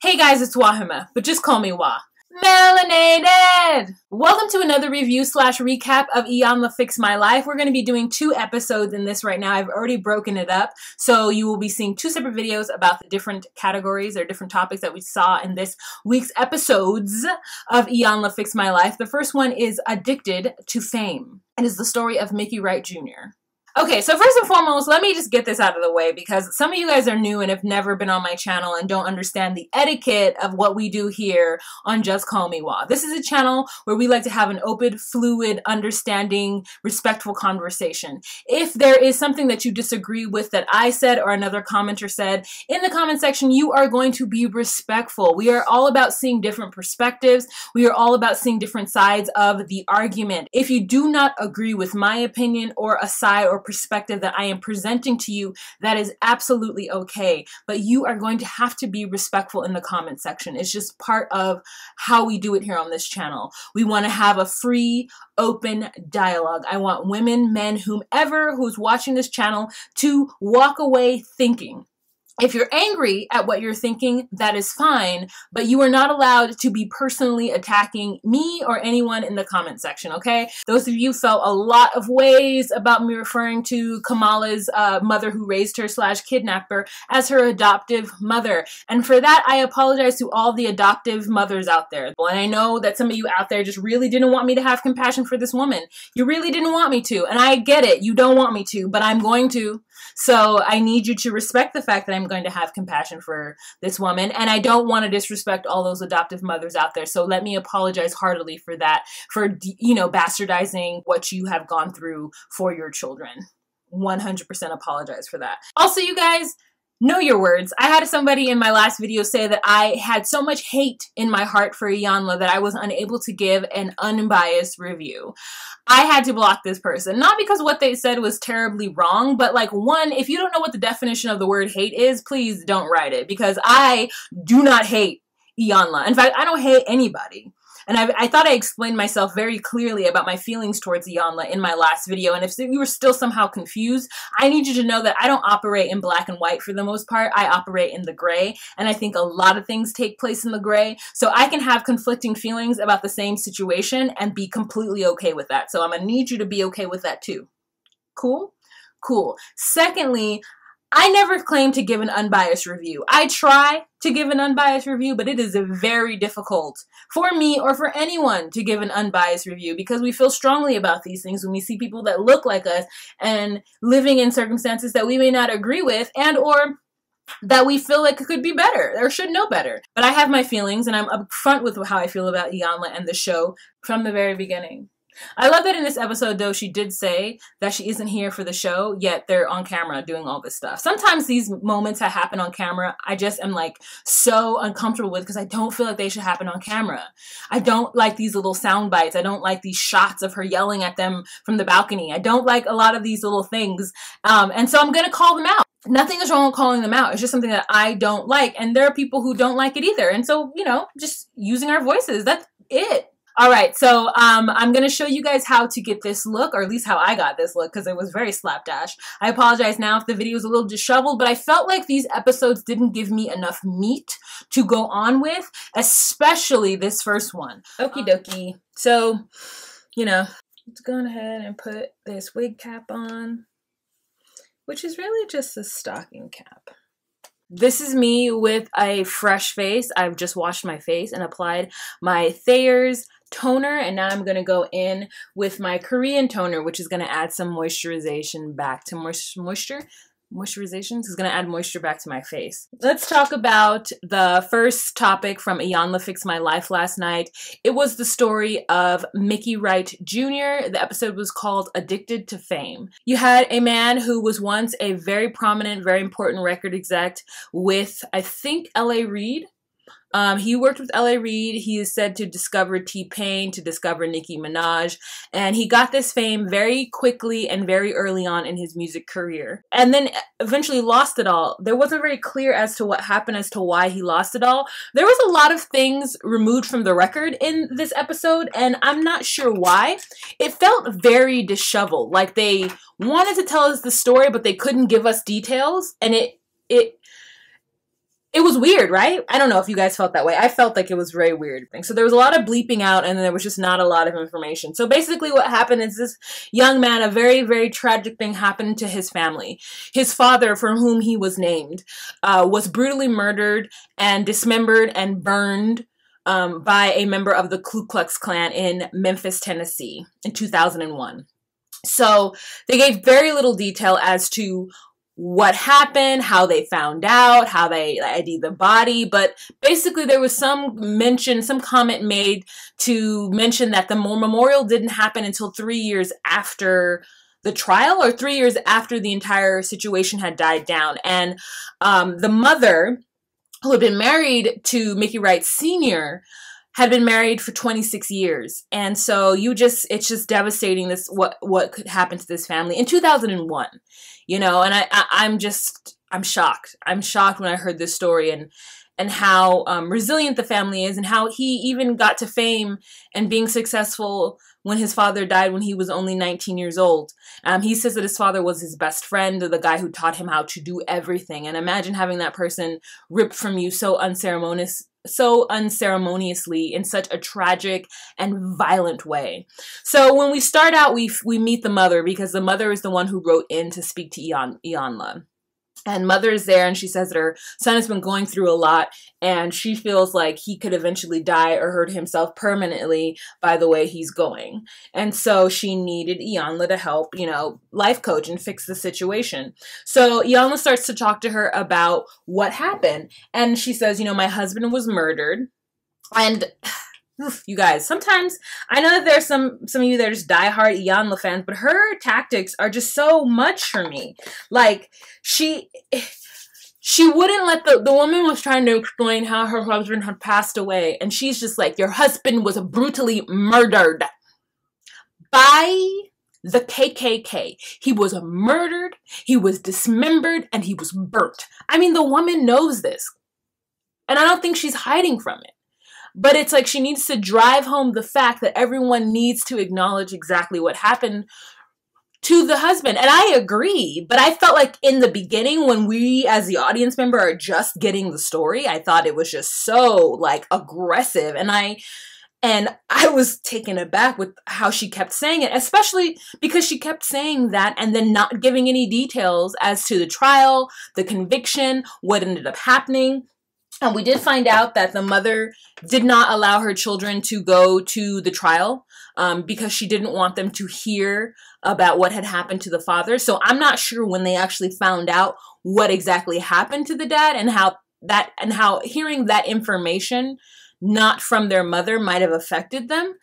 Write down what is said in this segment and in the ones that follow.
Hey guys, it's Wahima, but just call me Wah. Melanated! Welcome to another review slash recap of Iyanla Fix My Life. We're going to be doing 2 episodes in this right now. I've already broken it up, so you will be seeing 2 separate videos about the different categories or different topics that we saw in this week's episodes of Iyanla Fix My Life. The first one is Addicted to Fame. It is the story of Memphitz Wright Jr. Okay, so first and foremost, let me just get this out of the way because some of you guys are new and have never been on my channel and don't understand the etiquette of what we do here on Just Call Me Wah. This is a channel where we like to have an open, fluid, understanding, respectful conversation. If there is something that you disagree with that I said or another commenter said, in the comment section, you are going to be respectful. We are all about seeing different perspectives. We are all about seeing different sides of the argument. If you do not agree with my opinion or a side or perspective that I am presenting to you, that is absolutely okay. But you are going to have to be respectful in the comment section. It's just part of how we do it here on this channel. We want to have a free, open dialogue. I want women, men, whomever who's watching this channel to walk away thinking. If you're angry at what you're thinking, that is fine, but you are not allowed to be personally attacking me or anyone in the comment section, okay? Those of you felt a lot of ways about me referring to Kamala's mother who raised her / kidnapped her as her adoptive mother. And for that, I apologize to all the adoptive mothers out there. And I know that some of you out there just really didn't want me to have compassion for this woman. You really didn't want me to, and I get it. You don't want me to, but I'm going to. So I need you to respect the fact that I'm going to have compassion for this woman, and I don't want to disrespect all those adoptive mothers out there. So let me apologize heartily for that, for, you know, bastardizing what you have gone through for your children. 100% apologize for that. Also, you guys, know your words. I had somebody in my last video say that I had so much hate in my heart for Iyanla that I was unable to give an unbiased review. I had to block this person. Not because what they said was terribly wrong, but like, one, if you don't know what the definition of the word hate is, please don't write it, because I do not hate Iyanla. In fact, I don't hate anybody. And I thought I explained myself very clearly about my feelings towards Iyanla in my last video. And if you were still somehow confused, I need you to know that I don't operate in black and white for the most part. I operate in the gray. And I think a lot of things take place in the gray. So I can have conflicting feelings about the same situation and be completely okay with that. So I'm going to need you to be okay with that too. Cool? Cool. Secondly, I never claim to give an unbiased review. I try to give an unbiased review, but it is very difficult for me or for anyone to give an unbiased review because we feel strongly about these things when we see people that look like us and living in circumstances that we may not agree with and or that we feel like it could be better or should know better. But I have my feelings and I'm upfront with how I feel about Iyanla and the show from the very beginning. I love that in this episode, though, she did say that she isn't here for the show, yet they're on camera doing all this stuff. Sometimes these moments that happen on camera, I just am like so uncomfortable with because I don't feel like they should happen on camera. I don't like these little sound bites. I don't like these shots of her yelling at them from the balcony. I don't like a lot of these little things. And so I'm going to call them out. Nothing is wrong with calling them out. It's just something that I don't like. And there are people who don't like it either. And so, you know, just using our voices, that's it. All right, so I'm going to show you guys how to get this look, or at least how I got this look, because it was very slapdash. I apologize now if the video is a little disheveled, but I felt like these episodes didn't give me enough meat to go on with, especially this first one. Okie dokie. So, you know, let's go ahead and put this wig cap on, which is really just a stocking cap. This is me with a fresh face. I've just washed my face and applied my Thayer's toner, and now I'm going to go in with my Korean toner, which is going to add some moisturization back to moisture. Moisturization is going to add moisture back to my face. Let's talk about the first topic from Iyanla Fix My Life last night. It was the story of Memphitz Wright Jr. The episode was called Addicted to Fame. You had a man who was once a very prominent, very important record exec with, I think, L.A. Reid. He worked with L.A. Reid. He is said to discover T-Pain, to discover Nicki Minaj, and he got this fame very quickly and very early on in his music career, and then eventually lost it all. There wasn't very clear as to what happened, as to why he lost it all. There was a lot of things removed from the record in this episode, and I'm not sure why. It felt very disheveled, like they wanted to tell us the story, but they couldn't give us details, and it it was weird, right? I don't know if you guys felt that way. I felt like it was very weird. So there was a lot of bleeping out, and there was just not a lot of information. So basically what happened is this young man, a very, very tragic thing happened to his family. His father, for whom he was named, was brutally murdered and dismembered and burned by a member of the Ku Klux Klan in Memphis, Tennessee in 2001. So they gave very little detail as to what happened, how they found out, how they ID'd the body, but basically there was some comment made to mention that the memorial didn't happen until 3 years after the trial, or 3 years after the entire situation had died down. And the mother, who had been married to Mickey Wright Sr., had been married for 26 years. And so it's just devastating what could happen to this family in 2001, you know, and I'm shocked. I'm shocked when I heard this story and how resilient the family is, and how he even got to fame and being successful when his father died when he was only 19 years old. He says that his father was his best friend, the guy who taught him how to do everything. And imagine having that person ripped from you so unceremoniously in such a tragic and violent way. So when we start out, we meet the mother, because the mother is the one who wrote in to speak to Iyanla. And mother is there, and she says that her son has been going through a lot, and she feels like he could eventually die or hurt himself permanently by the way he's going. And so she needed Iyanla to help, you know, life coach and fix the situation. So Iyanla starts to talk to her about what happened. And she says, you know, my husband was murdered. And you guys, sometimes I know that there's some of you that are just diehard Iyanla fans, but her tactics are just so much for me. Like, she wouldn't let the woman was trying to explain how her husband had passed away, and she's just like, your husband was brutally murdered by the KKK. He was murdered, he was dismembered, and he was burnt. I mean, the woman knows this, and I don't think she's hiding from it. But it's like she needs to drive home the fact that everyone needs to acknowledge exactly what happened to the husband. And I agree, but I felt like in the beginning, when we as the audience member are just getting the story, I thought it was just so like aggressive. And I was taken aback with how she kept saying it, especially because she kept saying that and then not giving any details as to the trial, the conviction, what ended up happening. And we did find out that the mother did not allow her children to go to the trial because she didn't want them to hear about what had happened to the father. So I'm not sure when they actually found out what exactly happened to the dad, and how hearing that information not from their mother might have affected them.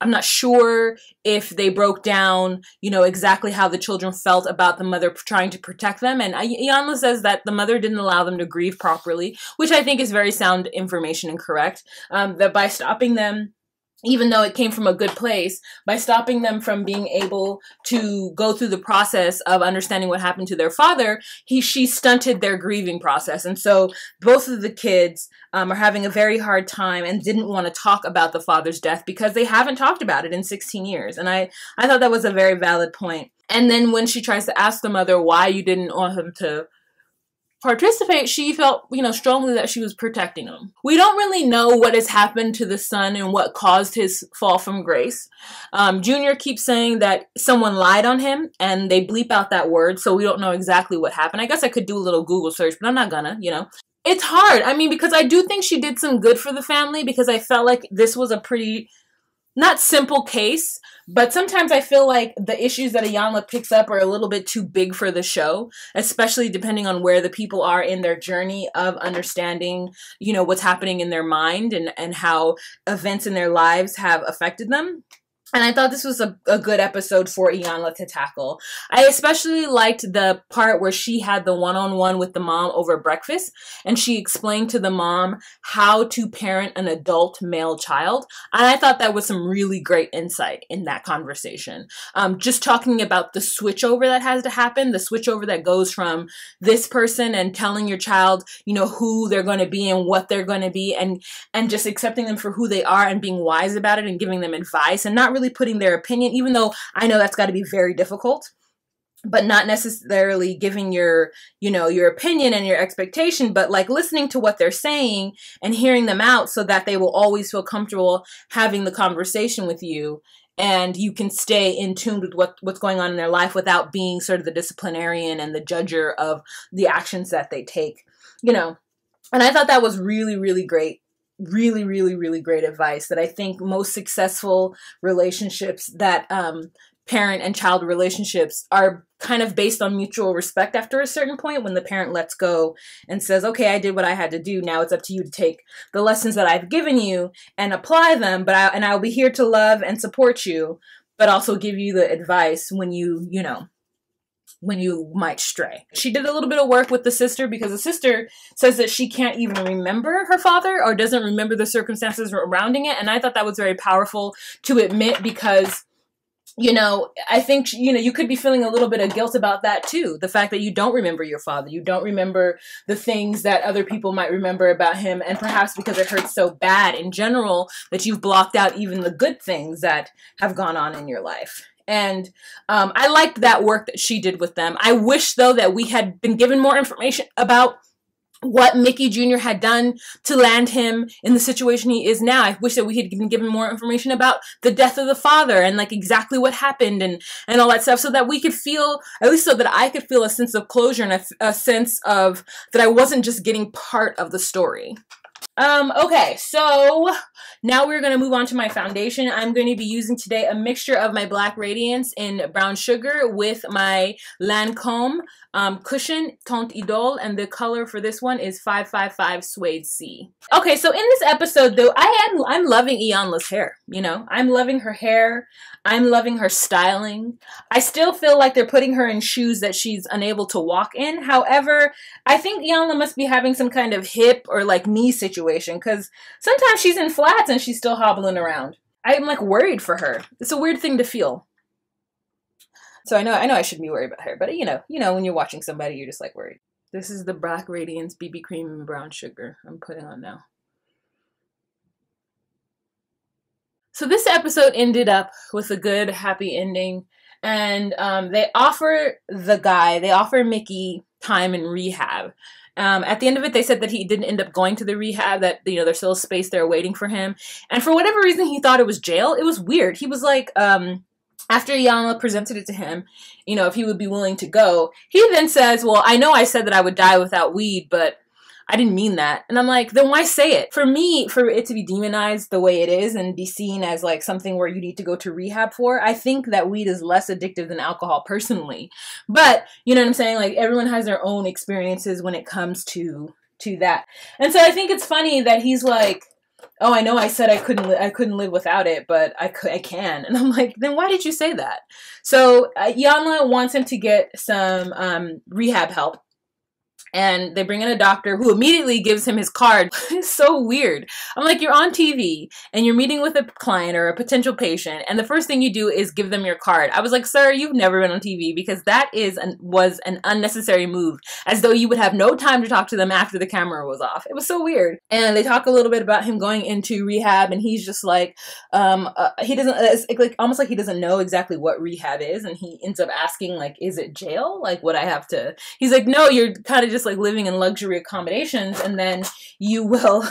I'm not sure if they broke down, you know, exactly how the children felt about the mother trying to protect them. And Iyanla says that the mother didn't allow them to grieve properly, which I think is very sound information and correct. That by stopping them, even though it came from a good place, by stopping them from being able to go through the process of understanding what happened to their father, she stunted their grieving process. And so both of the kids are having a very hard time and didn't want to talk about the father's death because they haven't talked about it in 16 years. And I thought that was a very valid point. And then when she tries to ask the mother why you didn't want him to participate, she felt, you know, strongly that she was protecting him. We don't really know what has happened to the son and what caused his fall from grace. Junior keeps saying that someone lied on him, and they bleep out that word, so we don't know exactly what happened. I guess I could do a little Google search, but I'm not gonna, you know. It's hard. I mean, because I do think she did some good for the family, because I felt like this was a pretty, not simple case, but sometimes I feel like the issues that Iyanla picks up are a little bit too big for the show, especially depending on where the people are in their journey of understanding, you know, what's happening in their mind and how events in their lives have affected them. And I thought this was a good episode for Iyanla to tackle. I especially liked the part where she had the one-on-one with the mom over breakfast, and she explained to the mom how to parent an adult male child. And I thought that was some really great insight in that conversation. Just talking about the switchover that has to happen, the switchover that goes from this person and telling your child, you know, who they're going to be and what they're going to be, and just accepting them for who they are and being wise about it and giving them advice and not really putting their opinion, even though I know that's got to be very difficult. but not necessarily giving your, you know, your opinion and your expectation, but like listening to what they're saying and hearing them out so that they will always feel comfortable having the conversation with you, and you can stay in tune with what's going on in their life without being sort of the disciplinarian and the judger of the actions that they take, you know. And I thought that was really, really great. Really, really, really great advice that I think most successful relationships that, parent and child relationships are kind of based on mutual respect after a certain point, when the parent lets go and says, okay, I did what I had to do. Now it's up to you to take the lessons that I've given you and apply them. But I'll be here to love and support you, but also give you the advice when you know, when you might stray. She did a little bit of work with the sister, because the sister says that she can't even remember her father or doesn't remember the circumstances surrounding it. And I thought that was very powerful to admit, because, you know, I think, you know, you could be feeling a little bit of guilt about that too. The fact that you don't remember your father, you don't remember the things that other people might remember about him. And perhaps because it hurts so bad in general that you've blocked out even the good things that have gone on in your life. And I liked that work that she did with them. I wish, though, that we had been given more information about what Mickey Jr. had done to land him in the situation he is now. I wish that we had been given more information about the death of the father and like exactly what happened and all that stuff, so that we could feel, at least so that I could feel a sense of closure and a sense of that I wasn't just getting part of the story. Okay, so now we're going to move on to my foundation. I'm going to be using today a mixture of my Black Radiance in Brown Sugar with my Lancome cushion Teinte Idole, and the color for this one is 555 Suede C. Okay, so in this episode, though, I'm loving Iyanla's hair. You know, I'm loving her hair. I'm loving her styling. I still feel like they're putting her in shoes that she's unable to walk in. However, I think Iyanla must be having some kind of hip or like knee situation, because sometimes she's in flats and she's still hobbling around. I'm like worried for her. It's a weird thing to feel. So I know I shouldn't be worried about her, but you know, when you're watching somebody, you're just like worried. This is the Black Radiance BB Cream and Brown Sugar I'm putting on now. So this episode ended up with a good, happy ending, and they offer Mickey time in rehab. At the end of it, they said that he didn't end up going to the rehab, that, you know, there's still a space there waiting for him. And for whatever reason, he thought it was jail. It was weird. He was like, after Iyanla presented it to him, you know, if he would be willing to go, he then says, well, I know I said that I would die without weed, but I didn't mean that. And I'm like, then why say it? For me, for it to be demonized the way it is and be seen as like something where you need to go to rehab for, I think that weed is less addictive than alcohol personally. But, you know what I'm saying? Like, everyone has their own experiences when it comes to that. And so I think it's funny that he's like, oh, I know I said I couldn't live without it, but I can. And I'm like, then why did you say that? So Iyanla wants him to get some rehab help. And they bring in a doctor who immediately gives him his card. It's so weird. I'm like, you're on TV and you're meeting with a client or a potential patient, and the first thing you do is give them your card. I was like, sir, you've never been on TV, because that was an unnecessary move, as though you would have no time to talk to them after the camera was off. It was so weird. And they talk a little bit about him going into rehab, and he's just like, he doesn't, it's like almost like he doesn't know exactly what rehab is, and he ends up asking, like, is it jail? Like, would I have to? He's like, no, you're kind of just like living in luxury accommodations, and then you will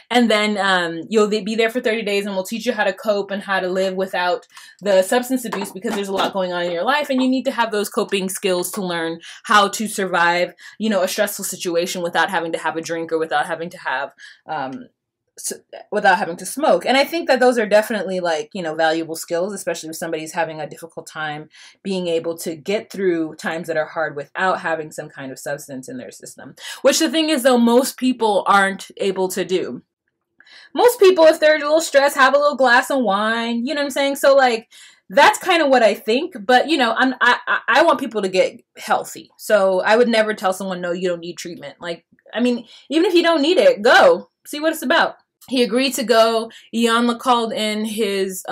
and then you'll be there for 30 days, and we'll teach you how to cope and how to live without the substance abuse, because there's a lot going on in your life and you need to have those coping skills to learn how to survive, you know, a stressful situation without having to have a drink or without having to have smoke. And I think that those are definitely, like, you know, valuable skills, especially if somebody's having a difficult time being able to get through times that are hard without having some kind of substance in their system. Which, the thing is, though, most people aren't able to do. Most people, if they're a little stressed, have a little glass of wine, you know what I'm saying? So, like, that's kind of what I think. But, you know, I want people to get healthy. So I would never tell someone, no, you don't need treatment. Like, I mean, even if you don't need it, go see what it's about. He agreed to go. Iyanla called in his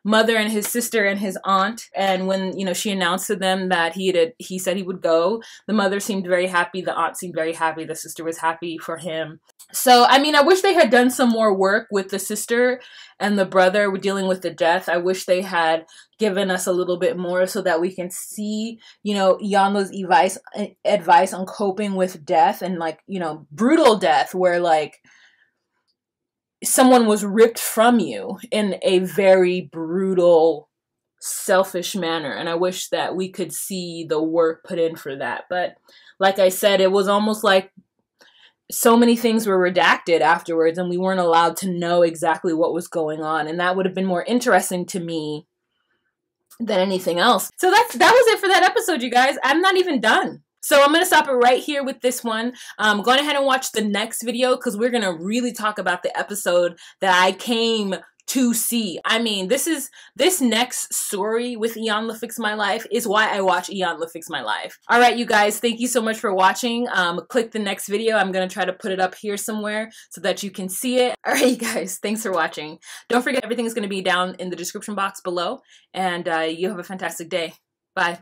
mother and his sister and his aunt, and when, you know, she announced to them that he said he would go, the mother seemed very happy, the aunt seemed very happy, the sister was happy for him. So, I mean, I wish they had done some more work with the sister and the brother dealing with the death. I wish they had given us a little bit more so that we can see, you know, Iyanla's advice on coping with death and, like, you know, brutal death where, like, someone was ripped from you in a very brutal, selfish manner. And I wish that we could see the work put in for that. But like I said, it was almost like so many things were redacted afterwards and we weren't allowed to know exactly what was going on. And that would have been more interesting to me than anything else. So that was it for that episode, you guys. I'm not even done. So I'm going to stop it right here with this one. Go ahead and watch the next video because we're going to really talk about the episode that I came to see. I mean, this next story with Iyanla Fix My Life is why I watch Iyanla Fix My Life. All right, you guys, thank you so much for watching. Click the next video. I'm going to try to put it up here somewhere so that you can see it. All right, you guys, thanks for watching. Don't forget, everything is going to be down in the description box below, and you have a fantastic day. Bye.